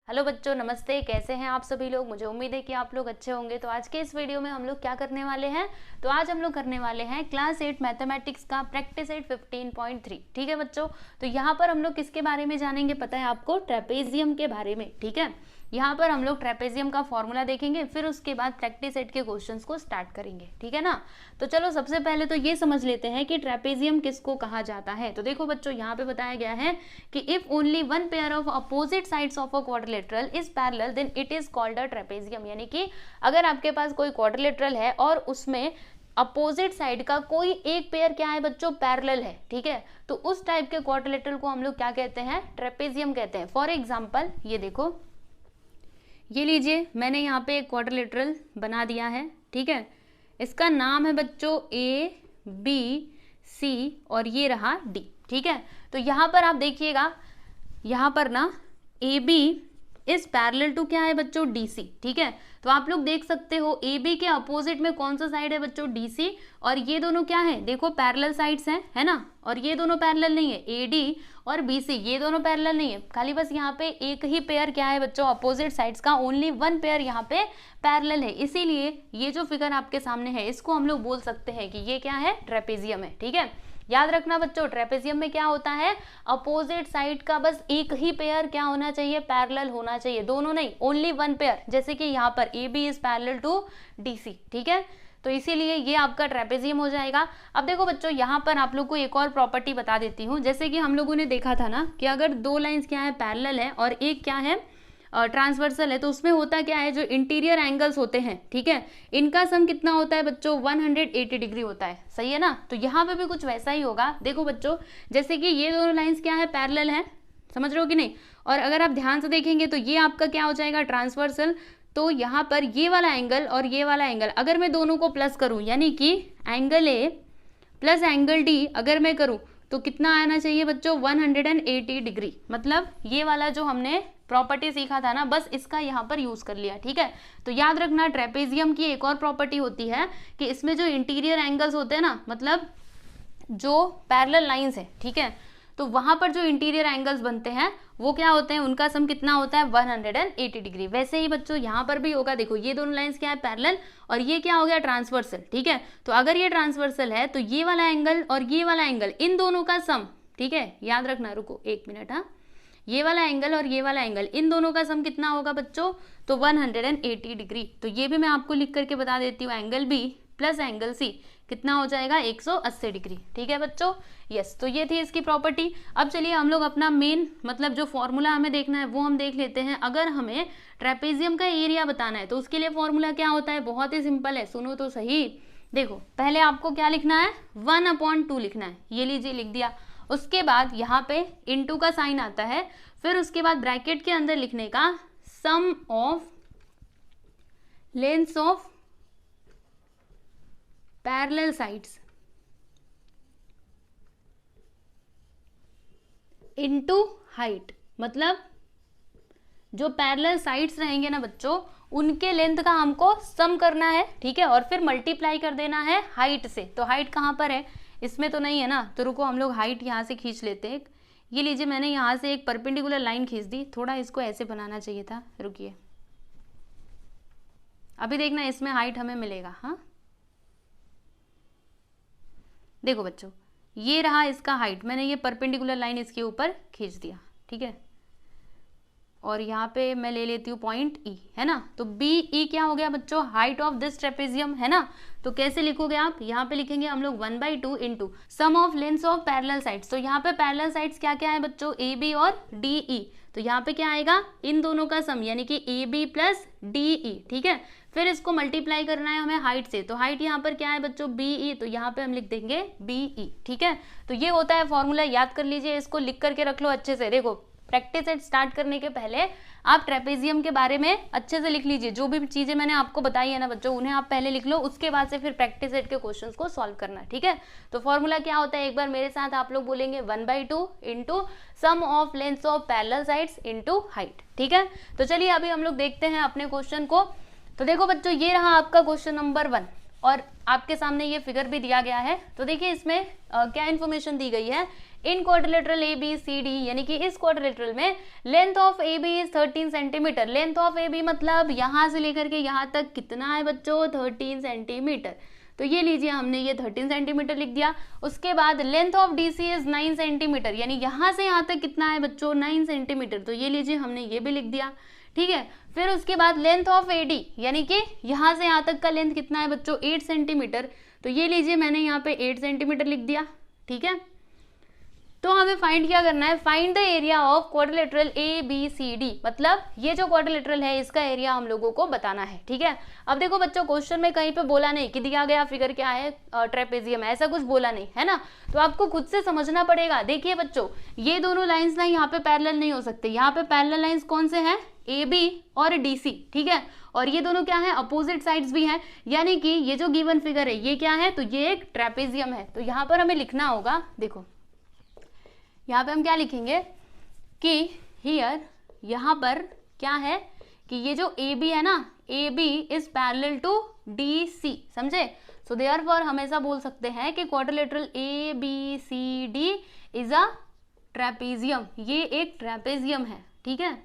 Hello बच्चों, नमस्ते। कैसे हैं आप सभी लोग? मुझे उम्मीद है कि आप लोग अच्छे होंगे। तो आज के इस वीडियो में हम लोग क्या करने वाले हैं, तो आज हम लोग करने वाले हैं क्लास 8 मैथमेटिक्स का प्रैक्टिस 8 15.3। ठीक है बच्चों, तो यहाँ पर हम लोग किसके बारे में जानेंगे पता है आपको? ट्रेपेजियम के बारे में। ठीक है, यहाँ पर हम लोग ट्रेपेजियम का फॉर्मूला देखेंगे, फिर उसके बाद प्रैक्टिस 8 के क्वेश्चंस को स्टार्ट करेंगे। ठीक है ना। तो चलो सबसे पहले तो ये समझ लेते हैं कि ट्रेपेजियम किसको कहा जाता है। तो देखो बच्चों, यहाँ पे बताया गया है कि if only one pair of opposite sides of a quadrilateral is parallel then it is called a trapezium. यानी कि अगर आपके पास कोई क्वाड्रिलेटरल है और उसमें अपोजिट साइड का कोई एक पेयर क्या है बच्चों? पैरेलल है। ठीक है, तो उस टाइप के क्वाड्रिलेटरल को हम लोग क्या कहते हैं? ट्रेपेजियम कहते हैं। फॉर एग्जाम्पल ये देखो, ये लीजिए, मैंने यहाँ पे एक क्वाड्रिलेटरल बना दिया है। ठीक है, इसका नाम है बच्चों ए बी सी और ये रहा डी। ठीक है, तो यहाँ पर आप देखिएगा, यहाँ पर ना A B is parallel to क्या है बच्चों? D C. ठीक है, तो आप लोग देख सकते हो ए बी के अपोजिट में कौन सा साइड है बच्चों? D C. और ये दोनों क्या है? देखो पैरेलल साइड्स हैं, है ना। और ये दोनों पैरेलल नहीं है, ए डी और बी सी ये दोनों पैरेलल नहीं है। खाली बस यहाँ पे एक ही पेयर क्या है बच्चों? अपोजिट साइड्स का ओनली वन पेयर यहाँ पे पैरेलल है। इसीलिए ये जो फिगर आपके सामने है इसको हम लोग बोल सकते हैं कि ये क्या है? ट्रेपेजियम है। ठीक है, याद रखना बच्चों, ट्रेपेजियम में क्या होता है? अपोजिट साइड का बस एक ही पेयर क्या होना चाहिए? पैरेलल होना चाहिए, दोनों नहीं, ओनली वन पेयर। जैसे कि यहाँ पर A B is parallel to D C. ठीक है, तो इसीलिए ये आपका ट्रेपेजियम हो जाएगा। अब देखो बच्चों, यहाँ पर आप लोग को एक और प्रॉपर्टी बता देती हूँ। जैसे कि हम लोगों ने देखा था ना कि अगर दो लाइंस क्या है? पैरेलल है और एक क्या है? ट्रांसवर्सल है, तो उसमें होता क्या है? जो इंटीरियर एंगल्स होते हैं, ठीक है, इनका सम कितना होता है बच्चों? 180 डिग्री होता है। सही है ना। तो यहाँ पे भी कुछ वैसा ही होगा। देखो बच्चों, जैसे कि ये दोनों लाइंस क्या है? पैरेलल है, समझ रहे हो कि नहीं। और अगर आप ध्यान से देखेंगे तो ये आपका क्या हो जाएगा? ट्रांसवर्सल। तो यहाँ पर ये वाला एंगल और ये वाला एंगल अगर मैं दोनों को प्लस करूँ, यानी कि angle A plus angle D अगर मैं करूँ तो कितना आना चाहिए बच्चों? 180 डिग्री। मतलब ये वाला जो हमने प्रॉपर्टी सीखा था ना, बस इसका यहाँ पर यूज कर लिया। ठीक है, तो याद रखना ट्रेपेजियम की एक और प्रॉपर्टी होती है कि इसमें जो इंटीरियर एंगल्स होते हैं ना, मतलब जो पैरेलल लाइंस है, ठीक है, तो वहां पर जो इंटीरियर एंगल्स बनते हैं वो क्या होते हैं? उनका सम कितना होता है? 180 डिग्री। वैसे ही बच्चों यहाँ पर भी होगा। देखो ये दोनों लाइंस क्या है? पैरेलल, और ये क्या हो गया? ट्रांसवर्सल। ठीक है, तो अगर ये ट्रांसवर्सल है तो ये वाला एंगल और ये वाला एंगल, इन दोनों का सम, ठीक है, याद रखना, रुको एक मिनट, हाँ, ये वाला एंगल और ये वाला एंगल, इन दोनों का सम कितना होगा बच्चों? तो 180 डिग्री। तो ये भी मैं आपको लिख करके बता देती हूँ, angle B plus angle C कितना हो जाएगा? 180 डिग्री। ठीक है बच्चों, यस। तो ये थी इसकी प्रॉपर्टी। अब चलिए हम लोग अपना मेन मतलब जो फॉर्मूला हमें देखना है वो हम देख लेते हैं। अगर हमें ट्रेपेजियम का एरिया बताना है तो उसके लिए फॉर्मूला क्या होता है? बहुत ही सिंपल है, सुनो तो सही। देखो पहले आपको क्या लिखना है? 1/2 लिखना है। ये लीजिए, लिख दिया। उसके बाद यहाँ पे इनटू का साइन आता है, फिर उसके बाद ब्रैकेट के अंदर लिखने का sum of lengths of parallel sides into height. मतलब जो पैरेलल साइड्स रहेंगे ना बच्चों, उनके लेंथ का हमको सम करना है। ठीक है, और फिर मल्टीप्लाई कर देना है हाइट से। तो हाइट कहाँ पर है? इसमें तो नहीं है ना, तो रुको हम लोग हाइट यहाँ से खींच लेते हैं। ये लीजिए, मैंने यहाँ से एक परपेंडिकुलर लाइन खींच दी। थोड़ा इसको ऐसे बनाना चाहिए था, रुकिए। अभी देखना इसमें हाइट हमें मिलेगा। हाँ देखो बच्चों, ये रहा इसका हाइट, मैंने ये परपेंडिकुलर लाइन इसके ऊपर खींच दिया। ठीक है, और यहाँ पे मैं ले लेती हूँ पॉइंट ई, है ना। तो बी ई क्या हो गया बच्चों? हाइट ऑफ दिस ट्रेपेजियम, है ना। तो कैसे लिखोगे आप? यहाँ पे लिखेंगे हम लोग 1/2 into sum of lengths of parallel sides. तो यहाँ पे पैरेलल साइड्स क्या क्या है बच्चों? ए बी और डी ई। तो यहाँ पे क्या आएगा? इन दोनों का सम, यानी कि A B plus D E. ठीक है, फिर इसको मल्टीप्लाई करना है हमें हाइट से। तो हाइट यहाँ पर क्या है बच्चों? B E. तो यहाँ पे हम लिख देंगे बी ई। ठीक है, तो ये होता है फॉर्मूला, याद कर लीजिए, इसको लिख करके रख लो अच्छे से। देखो प्रैक्टिस सेट स्टार्ट करने के पहले आप ट्रेपेजियम के बारे में अच्छे से लिख लीजिए। जो भी चीजें मैंने आपको बताई है ना बच्चों, उन्हें आप पहले लिख लो, उसके बाद से फिर प्रैक्टिस सेट के क्वेश्चंस को सॉल्व करना। ठीक है, तो फॉर्मूला क्या होता है? एक बार मेरे साथ आप लोग बोलेंगे 1/2 into sum of lengths of parallel sides into height. ठीक है, तो चलिए अभी हम लोग देखते हैं अपने क्वेश्चन को। तो देखो बच्चों, ये रहा आपका क्वेश्चन नंबर 1 और आपके सामने ये फिगर भी दिया गया है। तो देखिए इसमें क्या इन्फॉर्मेशन दी गई है? In quadrilateral A B C D, यानी कि इस क्वाड्रिलेटरल में length of A B is 13 centimetre. Length of A B मतलब यहां से लेकर के यहां तक कितना है बच्चों, 13 सेंटीमीटर। तो ये लीजिए हमने ये 13 सेंटीमीटर लिख दिया। उसके बाद length of D C is 9 centimetre, यानी यहां से यहां तक कितना है बच्चों, 9 सेंटीमीटर। तो ये लीजिए हमने ये भी लिख दिया, ठीक है। फिर उसके बाद लेंथ ऑफ एडी, यानी कि यहां से यहां तक का लेंथ कितना है बच्चों, 8 सेंटीमीटर। तो ये लीजिए मैंने यहाँ पे 8 सेंटीमीटर लिख दिया, ठीक है। तो हमें फाइंड क्या करना है, find the area of quadrilateral A B C D, मतलब ये जो क्वाड्रिलेटरल है इसका एरिया हम लोगों को बताना है, ठीक है। अब देखो बच्चों, क्वेश्चन में कहीं पे बोला नहीं कि दिया गया फिगर क्या है, ट्रेपेजियम है, ऐसा कुछ बोला नहीं है ना। तो आपको खुद से समझना पड़ेगा। देखिए बच्चों, ये दोनों लाइन्स ना यहाँ पे पैरेलल नहीं हो सकते। यहाँ पे पैरेलल लाइन्स कौन से हैं, ए बी और डी सी, ठीक है। और ये दोनों क्या है, अपोजिट साइड्स भी हैं, यानी कि ये जो गिवन फिगर है ये क्या है, तो ये एक ट्रेपेजियम है। तो यहाँ पर हमें लिखना होगा, देखो यहाँ पे हम क्या लिखेंगे कि हियर, यहाँ पर क्या है कि ये जो ए बी है ना, A B is parallel to D C, समझे। सो देयरफॉर हम ऐसा बोल सकते हैं कि quadrilateral A B C D is a trapezium, ये एक ट्रेपेजियम है, ठीक है।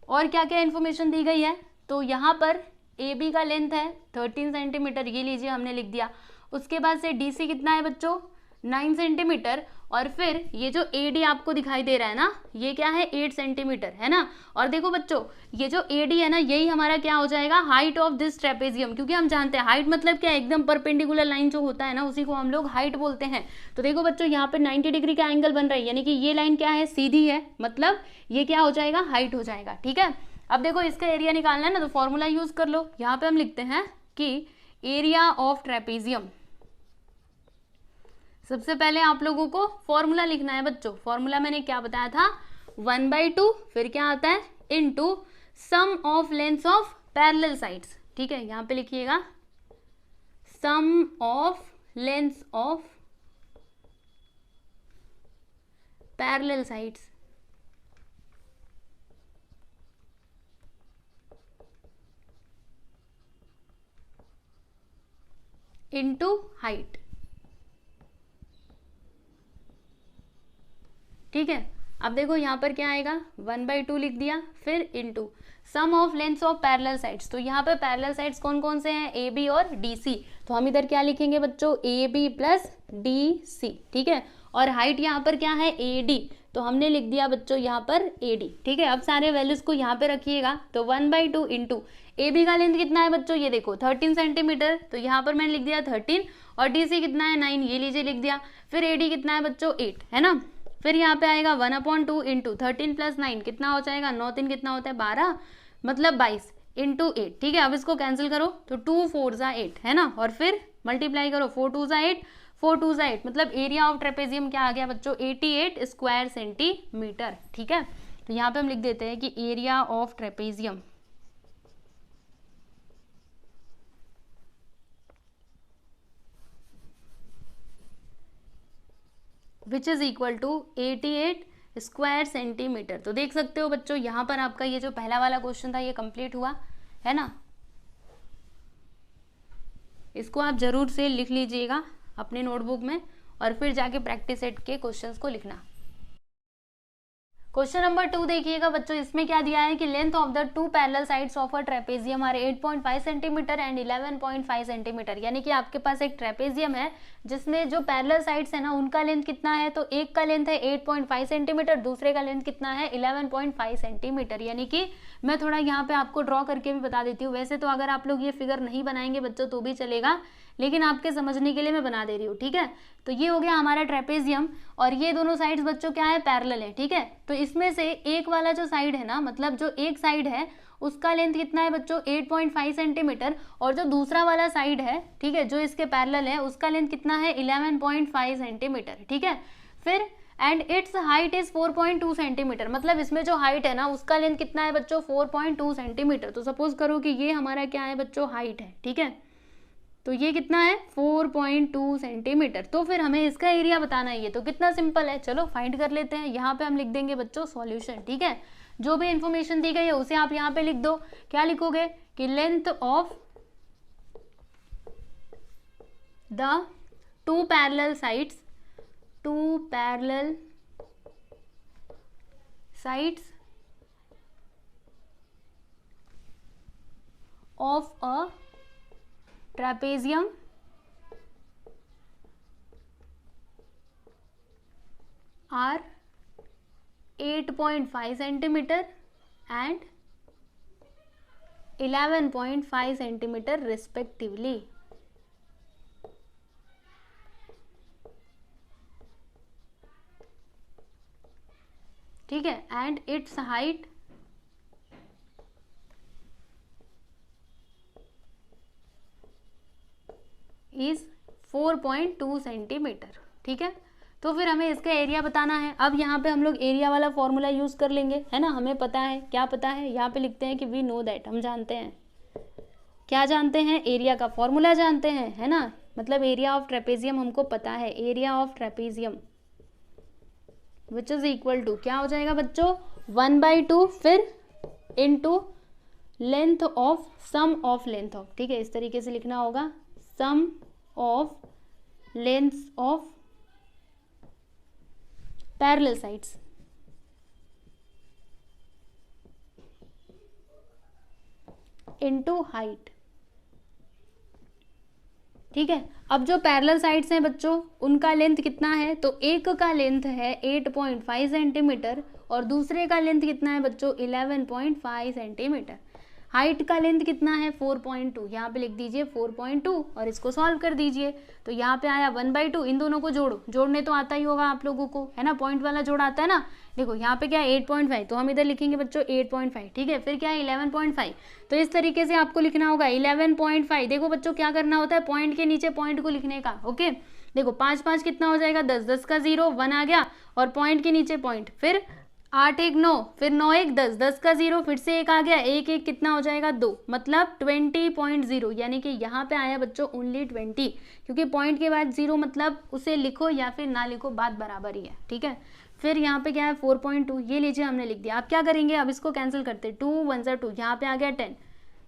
और क्या क्या इंफॉर्मेशन दी गई है, तो यहाँ पर ए बी का लेंथ है 13 सेंटीमीटर, ये लीजिए हमने लिख दिया। उसके बाद से डी सी कितना है बच्चों, 9 सेंटीमीटर। और फिर ये जो ए डी आपको दिखाई दे रहा है ना, ये क्या है, 8 सेंटीमीटर है ना। और देखो बच्चों, ये जो ए डी है ना, यही हमारा क्या हो जाएगा, हाइट ऑफ दिस ट्रेपेजियम, क्योंकि हम जानते हैं हाइट मतलब क्या, एकदम परपेंडिकुलर लाइन जो होता है ना, उसी को हम लोग हाइट बोलते हैं। तो देखो बच्चों, यहाँ पे 90 डिग्री का एंगल बन रहा है, यानी कि ये लाइन क्या है, सीधी है, मतलब ये क्या हो जाएगा, हाइट हो जाएगा, ठीक है। अब देखो इसका एरिया निकालना है ना, तो फॉर्मूला यूज कर लो। यहाँ पे हम लिखते हैं कि एरिया ऑफ ट्रेपेजियम, सबसे पहले आप लोगों को फॉर्मूला लिखना है बच्चों। फॉर्मूला मैंने क्या बताया था, 1/2, फिर क्या आता है, into sum of lengths of parallel sides, ठीक है। यहाँ पे लिखिएगा sum of lengths of parallel sides into height, ठीक है। अब देखो यहाँ पर क्या आएगा, 1/2 लिख दिया, फिर into sum of lengths of parallel sides. तो यहाँ पे पैरेलल साइड्स कौन कौन से हैं, ए बी और डी सी। तो हम इधर क्या लिखेंगे बच्चों, A B plus D C, ठीक है। और हाइट यहाँ पर क्या है, ए डी, तो हमने लिख दिया बच्चों यहाँ पर ए डी, ठीक है। अब सारे वैल्यूज को यहाँ पे रखिएगा। तो 1/2 इंटू ए बी का लेंथ कितना है बच्चों, ये देखो 13 सेंटीमीटर, तो यहाँ पर मैंने लिख दिया 13, और डी सी कितना है 9, ये लीजिए लिख दिया। फिर ए डी कितना है बच्चों, 8 है ना। फिर यहाँ पे आएगा 1/2 इंटू 13 प्लस 9 कितना हो जाएगा, 9 3 कितना होता है 12, मतलब 22 इंटू 8, ठीक है। अब इसको कैंसिल करो, तो 2 4 ज़ा 8 है ना, और फिर मल्टीप्लाई करो, 4 2 ज़ा 8, 4 2 ज़ा 8, मतलब एरिया ऑफ ट्रेपेजियम क्या आ गया बच्चों, 88 स्क्वायर सेंटीमीटर, ठीक है। तो यहाँ पे हम लिख देते हैं कि area of trapezium which is equal to 88 square centimetre. तो देख सकते हो बच्चों, यहाँ पर आपका ये जो पहला वाला क्वेश्चन था ये कंप्लीट हुआ है ना। इसको आप जरूर से लिख लीजिएगा अपनी नोटबुक में, और फिर जाके प्रैक्टिस सेट के क्वेश्चंस को लिखना। क्वेश्चन नंबर 2 देखिएगा बच्चों, इसमें क्या दिया है कि length of the 2 parallel sides of a trapezium are 8.5 centimetre and 11.5 centimetre. यानी कि आपके पास एक ट्रेपेजियम है जिसमें जो पैरेलल साइड्स है ना, उनका लेंथ कितना है, तो एक का लेंथ है 8.5 सेंटीमीटर, दूसरे का लेंथ कितना है 11.5 सेंटीमीटर। यानी कि मैं थोड़ा यहाँ पे आपको ड्रॉ करके भी बता देती हूँ। वैसे तो अगर आप लोग ये फिगर नहीं बनाएंगे बच्चों तो भी चलेगा, लेकिन आपके समझने के लिए मैं बना दे रही हूँ, ठीक है। तो ये हो गया हमारा ट्रेपेजियम, और ये दोनों साइड्स बच्चों क्या है, पैरेलल है, ठीक है। तो इसमें से एक वाला जो साइड है ना, मतलब जो एक साइड है उसका लेंथ कितना है बच्चों 8.5 सेंटीमीटर, और जो दूसरा वाला साइड है, ठीक है, जो इसके पैरेलल है, उसका लेंथ कितना है 11.5 सेंटीमीटर, ठीक है। फिर and it's height is 4.2 centimetre, मतलब इसमें जो हाइट है ना उसका लेंथ कितना है बच्चों 4.2 सेंटीमीटर। तो सपोज करो कि ये हमारा क्या है बच्चों, हाइट है, ठीक है। तो ये कितना है 4.2 सेंटीमीटर। तो फिर हमें इसका एरिया बताना है। ये तो कितना सिंपल है, चलो फाइंड कर लेते हैं। यहाँ पे हम लिख देंगे बच्चों सॉल्यूशन, ठीक है। जो भी इंफॉर्मेशन दी गई है उसे आप यहाँ पे लिख दो। क्या लिखोगे कि length of the two parallel sides of a trapezium are 8.5 centimeter and 11.5 centimeter respectively. ठीक है, and its height is 4.2 centimetre. ठीक है, तो फिर हमें इसका एरिया बताना है. अब यहाँ पे हम लोग एरिया वाला फॉर्मूला यूज कर लेंगे, है ना. हमें पता है, क्या पता है, यहाँ पे लिखते हैं कि वी नो दैट, हम जानते हैं. क्या जानते हैं? एरिया का फॉर्मूला जानते हैं, है ना. मतलब एरिया ऑफ ट्रेपेजियम हमको पता है. Area of trapezium which is equal to क्या हो जाएगा बच्चों? 1/2 फिर into length of sum of length of. ठीक है, इस तरीके से लिखना होगा, sum of lengths of parallel sides into height. ठीक है, अब जो पैरेलल साइड्स हैं बच्चों, उनका लेंथ कितना है? तो एक का लेंथ है 8.5 सेंटीमीटर और दूसरे का लेंथ कितना है बच्चों? 11.5 सेंटीमीटर. हाइट का लेंथ कितना है? 4.2. यहाँ पे लिख दीजिए 4.2 और इसको सॉल्व कर दीजिए. तो यहाँ पे आया 1/2. इन दोनों को जोड़ो, जोड़ने तो आता ही होगा आप लोगों को, है ना. पॉइंट वाला जोड़ आता है ना. देखो यहाँ पे क्या है 8.5, तो हम इधर लिखेंगे बच्चों 8.5. ठीक है, फिर क्या है 11.5. तो इस तरीके से आपको लिखना होगा 11.5. देखो बच्चों क्या करना होता है, पॉइंट के नीचे पॉइंट को लिखने का. ओके, देखो 5 5 कितना हो जाएगा? 10 10 का 0 1 आ गया और पॉइंट के नीचे पॉइंट, फिर 8 1 9, फिर 9 1 10 10 का 0, फिर से 1 आ गया, 1 1 कितना हो जाएगा? 2, मतलब 20.0. यानी कि यहाँ पे आया बच्चों ओनली 20, क्योंकि पॉइंट के बाद 0 मतलब उसे लिखो या फिर ना लिखो, बात बराबर ही है. ठीक है, फिर यहाँ पे क्या है 4.2. ये लीजिए हमने लिख दिया. अब क्या करेंगे? अब इसको कैंसिल करते. 2 1 2, यहाँ पे आ गया 10,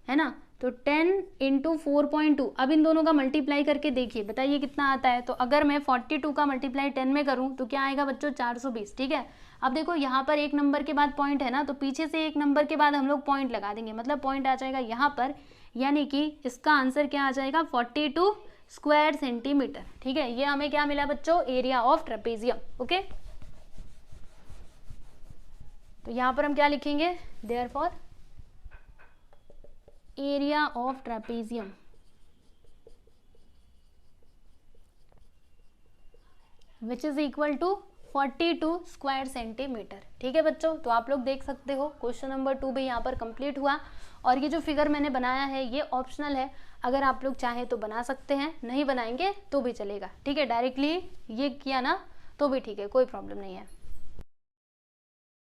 है ना. तो 10 इंटू 4.2. अब इन दोनों का मल्टीप्लाई करके देखिए, बताइए कितना आता है. तो अगर मैं 42 का मल्टीप्लाई 10 में करूँ तो क्या आएगा बच्चों? 420. ठीक है, अब देखो यहाँ पर एक नंबर के बाद पॉइंट है ना, तो पीछे से एक नंबर के बाद हम लोग पॉइंट लगा देंगे, मतलब पॉइंट आ जाएगा यहाँ पर. यानी कि इसका आंसर क्या आ जाएगा? 42 स्क्वायर सेंटीमीटर. ठीक है, ये हमें क्या मिला बच्चों? Area of trapezium. ओके, तो यहाँ पर हम क्या लिखेंगे? Therefore area of trapezium which is equal to 42 square centimetre. ठीक है बच्चों, तो आप लोग देख सकते हो क्वेश्चन नंबर 2 भी यहाँ पर कंप्लीट हुआ. और ये जो फिगर मैंने बनाया है ये ऑप्शनल है, अगर आप लोग चाहें तो बना सकते हैं, नहीं बनाएंगे तो भी चलेगा. ठीक है, डायरेक्टली ये किया ना तो भी ठीक है, कोई प्रॉब्लम नहीं है.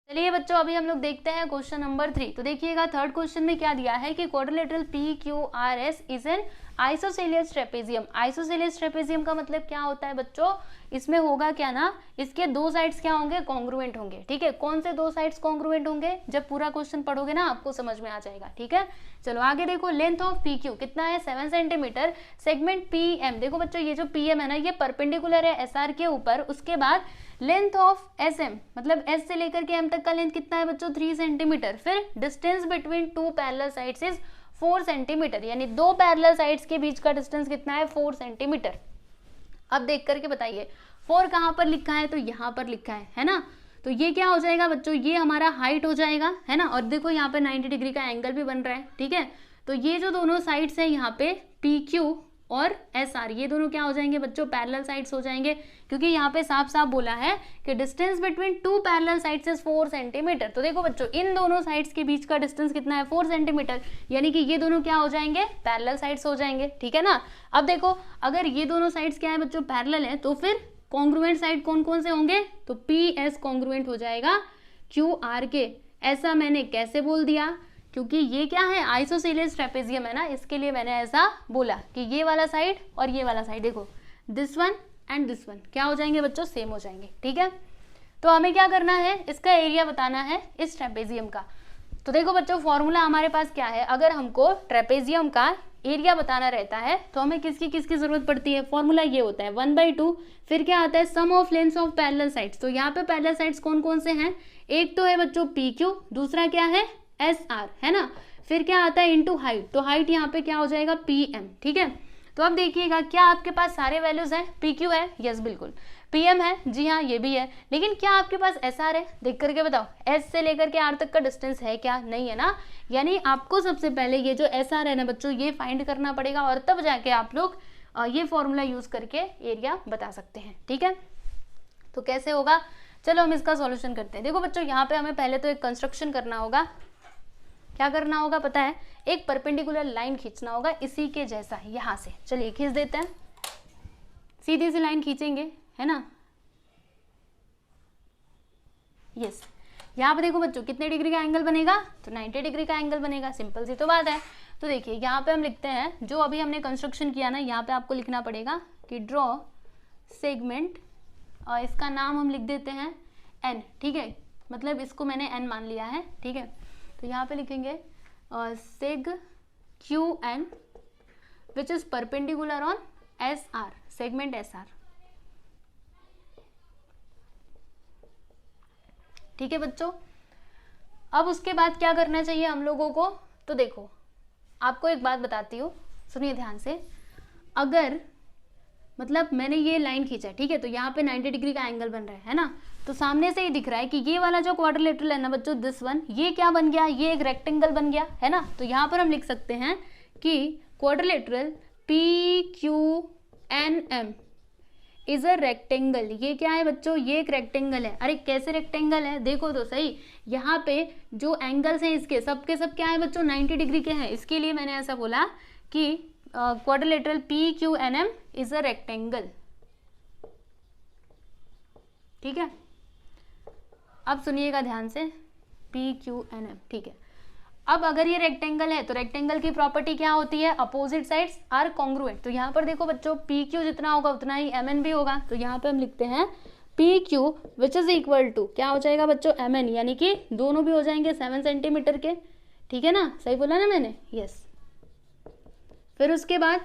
चलिए बच्चों, अभी हम लोग देखते हैं क्वेश्चन नंबर 3. तो देखिएगा थर्ड क्वेश्चन में क्या दिया है कि quadrilateral PQRS is an isosceles trapezium. Isosceles trapezium का मतलब क्या होता है बच्चों? इसमें होगा क्या ना, इसके दो साइड्स क्या होंगे? कॉन्ग्रुएंट होंगे. ठीक है, कौन से दो साइड्स कॉन्ग्रुएंट होंगे? जब पूरा क्वेश्चन पढ़ोगे ना आपको समझ में आ जाएगा. ठीक है, चलो आगे देखो. लेंथ ऑफ PQ कितना है? 7 सेंटीमीटर. सेगमेंट PM, देखो बच्चों ये जो PM है ना, ये परपेंडिकुलर है SR के ऊपर. उसके बाद लेंथ ऑफ SM, मतलब S से लेकर के M तक का लेंथ कितना है बच्चों? 3 सेंटीमीटर. फिर distance between 2 parallel sides is 4 centimetre. यानी दो पैरेलल साइड्स के बीच का डिस्टेंस कितना है? 4 सेंटीमीटर. अब देख करके बताइए 4 कहाँ पर लिखा है? तो यहाँ पर लिखा है ना. तो ये क्या हो जाएगा बच्चों? ये हमारा हाइट हो जाएगा, है ना. और देखो यहाँ पे 90 डिग्री का एंगल भी बन रहा है. ठीक है, तो ये जो दोनों साइड्स हैं यहाँ पे PQ और SR, ये दोनों क्या हो जाएंगे बच्चों? पैरेलल साइड्स हो जाएंगे, क्योंकि यहाँ पे साफ साफ बोला है कि distance between 2 parallel sides is 4 centimetre. तो देखो बच्चों इन दोनों साइड्स के बीच का डिस्टेंस कितना है? 4 सेंटीमीटर. यानी कि ये दोनों क्या हो जाएंगे? पैरेलल साइड्स हो जाएंगे. ठीक है ना. अब देखो अगर ये दोनों साइड्स क्या है बच्चों? पैरेलल है, तो फिर कॉन्ग्रुएंट साइड कौन कौन से होंगे? तो PS कॉन्ग्रुएंट हो जाएगा QR के. ऐसा मैंने कैसे बोल दिया? क्योंकि ये क्या है? आइसोसेलियस ट्रेपेजियम है ना, इसके लिए मैंने ऐसा बोला कि ये वाला साइड और ये वाला साइड, देखो this one and this one क्या हो जाएंगे बच्चों? सेम हो जाएंगे. ठीक है, तो हमें क्या करना है? इसका एरिया बताना है इस ट्रेपेजियम का. तो देखो बच्चों फॉर्मूला हमारे पास क्या है? अगर हमको ट्रेपेजियम का एरिया बताना रहता है तो हमें किसकी जरूरत पड़ती है, फॉर्मूला ये होता है 1/2, फिर क्या आता है sum of lengths of parallel sides. तो यहाँ पे पैरेलल साइड्स कौन कौन से हैं, एक तो है बच्चों PQ, दूसरा क्या है SR, है ना, फिर क्या आता है इनटू हाइट, तो हाइट यहाँ पे क्या हो जाएगा PM, ठीक है। तो अब देखिएगा क्या आपके पास सारे वैल्यूज हैं, PQ है, यस बिल्कुल, PM है, जी हाँ ये भी है, लेकिन क्या आपके पास SR है, देख करके बताओ, S से लेकर के R तक का डिस्टेंस है क्या, नहीं है ना, यानी आपको सबसे पहले ये जो SR है ना बच्चों ये फाइंड करना पड़ेगा और तब जाके आप लोग ये फॉर्मूला यूज करके एरिया बता सकते हैं, ठीक है। तो कैसे होगा, चलो हम इसका सॉल्यूशन करते हैं। देखो बच्चों यहाँ पे हमें पहले तो एक कंस्ट्रक्शन करना होगा, क्या करना होगा पता है, एक परपेंडिकुलर लाइन खींचना होगा इसी के जैसा, यहाँ से चलिए खींच देते हैं, सीधी सी लाइन खींचेंगे, है ना, यस। यहाँ पे देखो बच्चों कितने डिग्री का एंगल बनेगा, तो 90 डिग्री का एंगल बनेगा, सिंपल सी तो बात है। तो देखिए यहाँ पे हम लिखते हैं, जो अभी हमने कंस्ट्रक्शन किया ना, यहाँ पे आपको लिखना पड़ेगा कि ड्रॉ सेगमेंट, और इसका नाम हम लिख देते हैं N, ठीक है, मतलब इसको मैंने N मान लिया है, ठीक है। तो यहाँ पे लिखेंगे सेग QN which is perpendicular on SR, segment SR, ठीक है बच्चों। अब उसके बाद क्या करना चाहिए हम लोगों को, तो देखो आपको एक बात बताती हूँ, सुनिए ध्यान से, अगर मतलब मैंने ये लाइन खींचा, ठीक है, तो यहाँ पे 90 डिग्री का एंगल बन रहा है ना, तो सामने से ही दिख रहा है कि ये वाला जो क्वाड्रिलेटरल है ना बच्चों, दिस वन, ये क्या बन गया, ये एक रेक्टेंगल बन गया, है ना। तो यहाँ पर हम लिख सकते हैं कि quadrilateral PQNM is a rectangle, ये क्या है बच्चों, ये एक रेक्टेंगल है। अरे कैसे रेक्टेंगल है, देखो तो सही, यहाँ पे जो एंगल्स हैं इसके सबके सब क्या है बच्चों, 90 डिग्री के हैं, इसके लिए मैंने ऐसा बोला कि quadrilateral PQNM is a rectangle, ठीक है। अब सुनिएगा ध्यान से, PQNM, ठीक है। अब अगर ये रेक्टेंगल है तो रेक्टेंगल की प्रॉपर्टी क्या होती है, अपोजिट साइड्स आर कॉन्ग्रुएंट। तो यहाँ पर देखो बच्चों PQ जितना होगा उतना ही MN भी होगा, तो यहाँ पे हम लिखते हैं PQ which is equal to, क्या हो जाएगा बच्चों, MN, यानी कि दोनों भी हो जाएंगे 7 सेंटीमीटर के, ठीक है ना, सही बोला ना मैंने, यस। फिर उसके बाद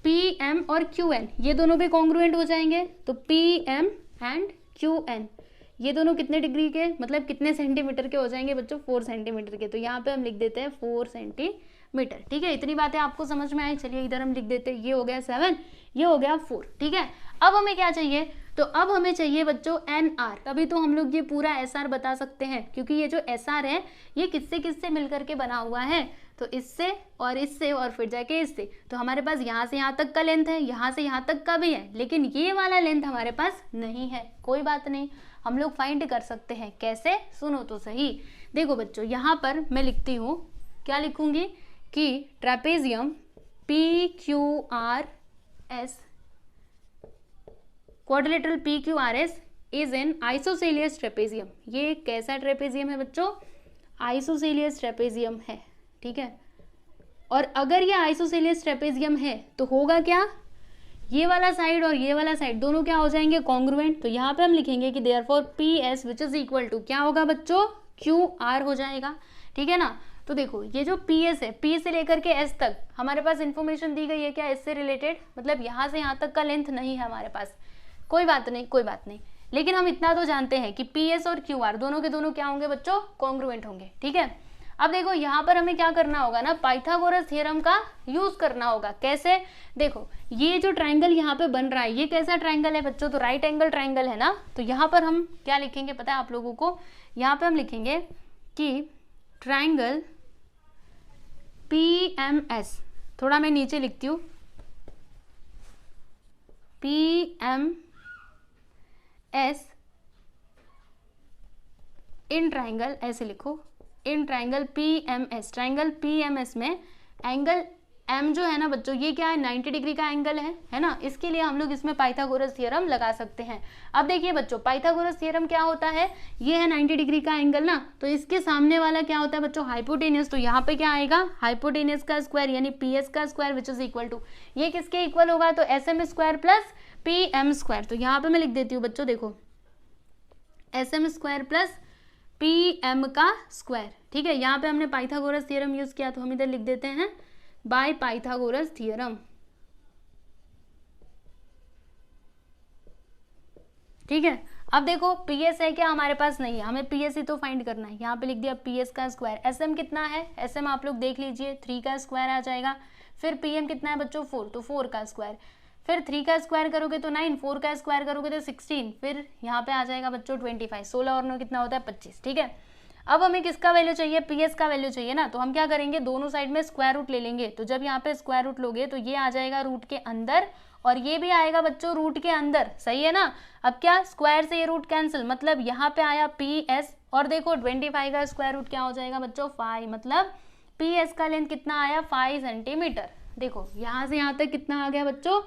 PM और QN ये दोनों भी कॉन्ग्रुएंट हो जाएंगे, तो PM एंड QN ये दोनों कितने डिग्री के, मतलब कितने सेंटीमीटर के हो जाएंगे बच्चों, 4 सेंटीमीटर के। तो यहाँ पे हम लिख देते हैं 4 सेंटीमीटर, ठीक है। इतनी बातें आपको समझ में आई, चलिए इधर हम लिख देते हैं, ये हो गया 7, ये हो गया 4, ठीक है। अब हमें क्या चाहिए, तो अब हमें चाहिए बच्चों NR, तभी तो हम लोग ये पूरा SR बता सकते हैं, क्योंकि ये जो SR है ये किससे किससे मिलकर के बना हुआ है, तो इससे और फिर जाके इससे। तो हमारे पास यहाँ से यहाँ तक का लेंथ है, यहाँ से यहाँ तक का भी है, लेकिन ये वाला लेंथ हमारे पास नहीं है, कोई बात नहीं, हम लोग फाइंड कर सकते हैं। कैसे, सुनो तो सही। देखो बच्चों यहाँ पर मैं लिखती हूँ, क्या लिखूंगी कि trapezium PQRS, quadrilateral PQRS is an isosceles trapezium. ये कैसा ट्रेपेजियम है बच्चों, आइसोसेलियस ट्रेपेजियम है, ठीक है। और अगर ये आइसोसेलियस ट्रेपेजियम है तो होगा क्या, ये वाला साइड और ये वाला साइड दोनों क्या हो जाएंगे, कॉन्ग्रुएंट। तो यहाँ पे हम लिखेंगे कि therefore PS which is equal to, क्या होगा बच्चों, QR हो जाएगा, ठीक है ना। तो देखो ये जो PS है, P से लेकर के S तक हमारे पास इंफॉर्मेशन दी गई है क्या, इससे रिलेटेड, मतलब यहाँ से यहाँ तक का लेंथ नहीं है हमारे पास, कोई बात नहीं, कोई बात नहीं, लेकिन हम इतना तो जानते हैं कि PS और QR दोनों के दोनों क्या होंगे बच्चों, कॉन्ग्रुएंट होंगे, ठीक है। अब देखो यहाँ पर हमें क्या करना होगा ना, पाइथागोरस थ्योरम का यूज करना होगा। कैसे, देखो ये जो ट्राइंगल यहाँ पे बन रहा है ये कैसा ट्राइंगल है बच्चों, तो राइट एंगल ट्राइंगल है ना। तो यहाँ पर हम क्या लिखेंगे पता है आप लोगों को, यहाँ पे हम लिखेंगे कि ट्राइंगल PMS, थोड़ा मैं नीचे लिखती हूँ, PMS इन ट्राइंगल, ऐसे लिखो, in triangle PMS, triangle PMS में एंगल M जो है ना बच्चों, ये क्या है, 90 डिग्री का एंगल है ना। इसके लिए हम लोग इसमें पाइथागोरस थ्योरम लगा सकते हैं। अब देखिए बच्चों, पाइथागोरस थ्योरम क्या होता है, ये है 90 डिग्री का एंगल ना, तो इसके सामने वाला क्या होता है बच्चों, हाइपोटेनियस। तो यहाँ पे क्या आएगा, हाइपोटेनियस का स्क्वायर यानी PS का square which is equal to, ये किसके इक्वल होगा, तो SM square plus PM square. तो यहाँ पे मैं लिख देती हूँ बच्चों, देखो SM स्क्वायर प्लस PM का स्क्वायर, ठीक है। यहाँ पे हमने पाइथागोरस थ्योरम यूज किया तो हम इधर लिख देते हैं बाय पाइथागोरस थियरम। ठीक है, अब देखो पीएस है क्या हमारे पास, नहीं है, हमें पीएस ही तो फाइंड करना है। यहाँ पे लिख दिया पीएस का स्क्वायर। एसएम कितना है, एसएम आप लोग देख लीजिए 3 का स्क्वायर आ जाएगा। फिर पीएम कितना है बच्चों 4, तो 4 का स्क्वायर। फिर 3 का स्क्वायर करोगे तो 9, 4 का स्क्वायर करोगे तो 16, फिर यहाँ पे आ जाएगा बच्चों 25, 16 और 9 कितना होता है 25। ठीक है, अब हमें किसका वैल्यू चाहिए, पीएस का वैल्यू चाहिए ना, तो हम क्या करेंगे, दोनों साइड में स्क्वायर रूट ले लेंगे। तो जब यहाँ पे स्क्वायर रूट लोगे तो ये आ जाएगा रूट के अंदर और ये भी आएगा बच्चों रूट के अंदर, सही है ना। अब क्या, स्क्वायर से ये रूट कैंसिल, मतलब यहाँ पे आया पीएस और देखो 25 का स्क्वायर रूट क्या हो जाएगा बच्चों 5, मतलब पीएस का लेंथ कितना आया 5 सेंटीमीटर। देखो यहाँ से यहाँ तक कितना आ गया बच्चों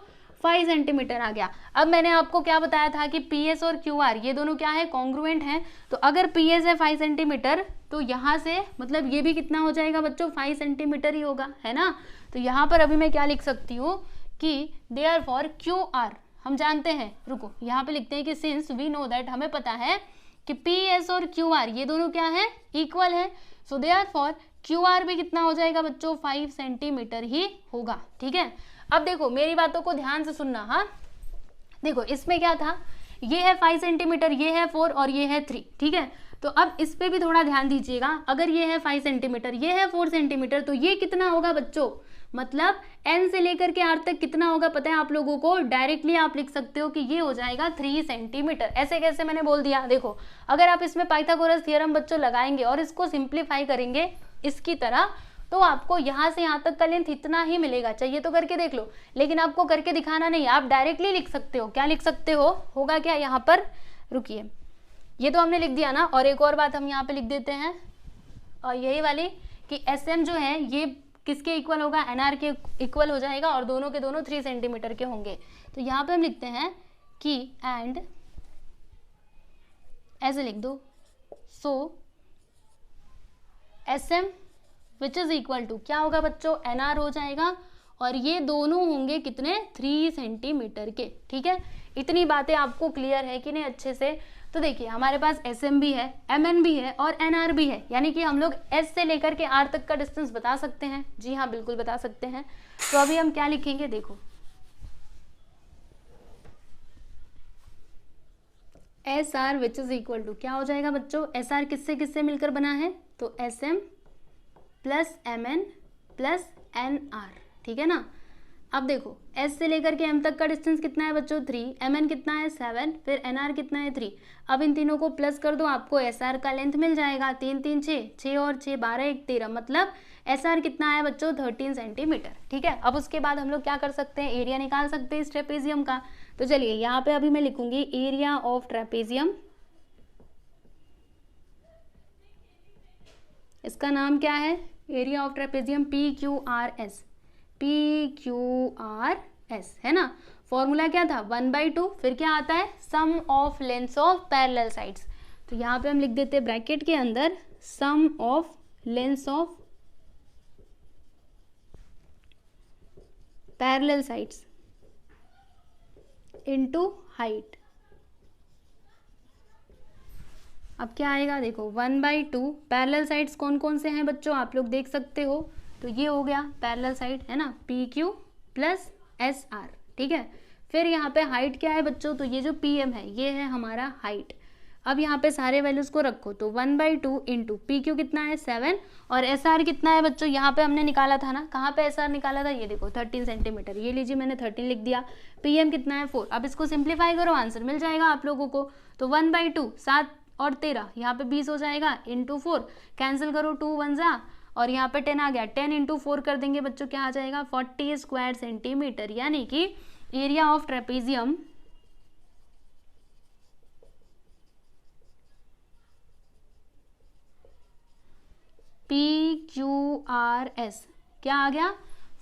5 सेंटीमीटर आ गया। अब मैंने आपको क्या बताया था कि पीएस और क्यूआर ये दोनों क्या है, कॉन्ग्रुएंट हैं। तो अगर पीएस है 5 सेंटीमीटर तो यहाँ से मतलब ये भी कितना हो जाएगा बच्चों 5 सेंटीमीटर ही होगा, है ना। तो यहाँ पर अभी मैं क्या लिख सकती हूँ कि देयरफॉर क्यूआर, हम जानते हैं, रुको यहाँ पे लिखते हैं कि सिंस वी नो दैट, हमें पता है कि पीएस और क्यूआर ये दोनों क्या है, इक्वल है। सो देयरफॉर क्यूआर भी कितना हो जाएगा बच्चों 5 सेंटीमीटर ही होगा। ठीक है, अब देखो मेरी बातों को ध्यान से सुनना। हाँ देखो इसमें क्या था, ये है 5 सेंटीमीटर, ये है 4 और ये है 3। ठीक है, तो अब इस पे भी थोड़ा ध्यान दीजिएगा। अगर ये है 5 सेंटीमीटर, ये है 4 सेंटीमीटर, तो ये कितना होगा बच्चों, मतलब n से लेकर के r तक कितना होगा पता है आप लोगों को, डायरेक्टली आप लिख सकते हो कि ये हो जाएगा 3 सेंटीमीटर। ऐसे कैसे मैंने बोल दिया, देखो अगर आप इसमें पाइथागोरस थ्योरम बच्चों लगाएंगे और इसको सिंप्लीफाई करेंगे इसकी तरह, तो आपको यहाँ से यहाँ तक का लेंथ इतना ही मिलेगा। चाहिए तो करके देख लो, लेकिन आपको करके दिखाना नहीं, आप डायरेक्टली लिख सकते हो। क्या लिख सकते हो, होगा क्या यहाँ पर, रुकिए ये तो हमने लिख दिया ना, और एक और बात हम यहाँ पे लिख देते हैं, और यही वाली कि एस एम जो है ये किसके इक्वल होगा, एनआर के इक्वल हो जाएगा और दोनों के दोनों 3 सेंटीमीटर के होंगे। तो यहाँ पे हम लिखते हैं कि एंड ऐसे लिख दो, so S M which is equal to क्या होगा बच्चों, एनआर हो जाएगा, और ये दोनों होंगे कितने 3 सेंटीमीटर के। ठीक है, इतनी बातें आपको क्लियर है कि नहीं अच्छे से। तो देखिए हमारे पास एस एम भी है, एम एन भी है और एन आर भी है, यानी कि हम लोग एस से लेकर के आर तक का डिस्टेंस बता सकते हैं। जी हाँ बिल्कुल बता सकते हैं। तो अभी हम क्या लिखेंगे, देखो S R which is equal to क्या हो जाएगा बच्चों, एस आर किससे किससे मिलकर बना है, तो S M plus M N plus N R. ठीक है ना। अब देखो S से लेकर के M तक का डिस्टेंस कितना है बच्चों 3, MN कितना है 7, फिर NR कितना है 3। अब इन तीनों को प्लस कर दो, आपको SR का लेंथ मिल जाएगा 3 3 6, 6 और 6 12 1 13, मतलब SR कितना है बच्चों 13 सेंटीमीटर। ठीक है, अब उसके बाद हम लोग क्या कर सकते हैं, एरिया निकाल सकते हैं इस ट्रेपेजियम का। तो चलिए यहाँ पे अभी मैं लिखूंगी एरिया ऑफ ट्रेपेजियम, इसका नाम क्या है, area of trapezium PQRS, PQRS है ना। फॉर्मूला क्या था 1/2, फिर क्या आता है sum of lengths of parallel sides. तो यहाँ पे हम लिख देते हैं ब्रैकेट के अंदर sum of lengths of parallel sides into height. अब क्या आएगा देखो 1/2, पैरेलल साइड्स कौन कौन से हैं बच्चों आप लोग देख सकते हो, तो ये हो गया पैरेलल साइड है ना PQ प्लस SR। ठीक है, फिर यहाँ पे हाइट क्या है बच्चों, तो ये जो PM है ये है हमारा हाइट। अब यहाँ पे सारे वैल्यूज को रखो, तो 1/2 इंटू PQ कितना है 7 और SR कितना है बच्चों, यहाँ पे हमने निकाला था ना, कहाँ पे SR निकाला था, ये देखो 13 सेंटीमीटर, ये लीजिए मैंने 13 लिख दिया। PM कितना है 4, अब इसको सिंप्लीफाई करो आंसर मिल जाएगा आप लोगों को। तो 1/2 7 और 13, यहाँ पे 20 हो जाएगा, इंटू 4 कैंसिल करो 2 1 जा, और यहाँ पे 10 आ गया, 10 इंटू 4 कर देंगे बच्चों क्या आ जाएगा 40 स्क्वायर सेंटीमीटर, यानी कि एरिया ऑफ ट्रेपेजियम PQRS क्या आ गया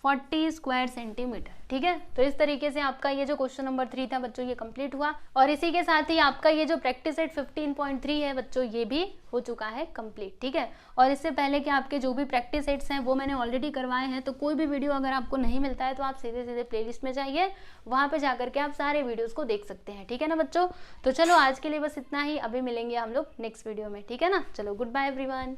40 स्क्वायर सेंटीमीटर। ठीक है, तो इस तरीके से आपका ये जो क्वेश्चन नंबर 3 था बच्चों ये कंप्लीट हुआ, और इसी के साथ ही आपका ये जो प्रैक्टिस सेट 15.3 है बच्चों ये भी हो चुका है कंप्लीट। ठीक है, और इससे पहले कि आपके जो भी प्रैक्टिस सेट्स हैं वो मैंने ऑलरेडी करवाए हैं, तो कोई भी वीडियो अगर आपको नहीं मिलता है तो आप सीधे सीधे प्लेलिस्ट में जाइए, वहाँ पे जाकर के आप सारे वीडियोज़ को देख सकते हैं। ठीक है ना बच्चों, तो चलो आज के लिए बस इतना ही, अभी मिलेंगे हम लोग नेक्स्ट वीडियो में। ठीक है ना, चलो गुड बाय एवरीवन।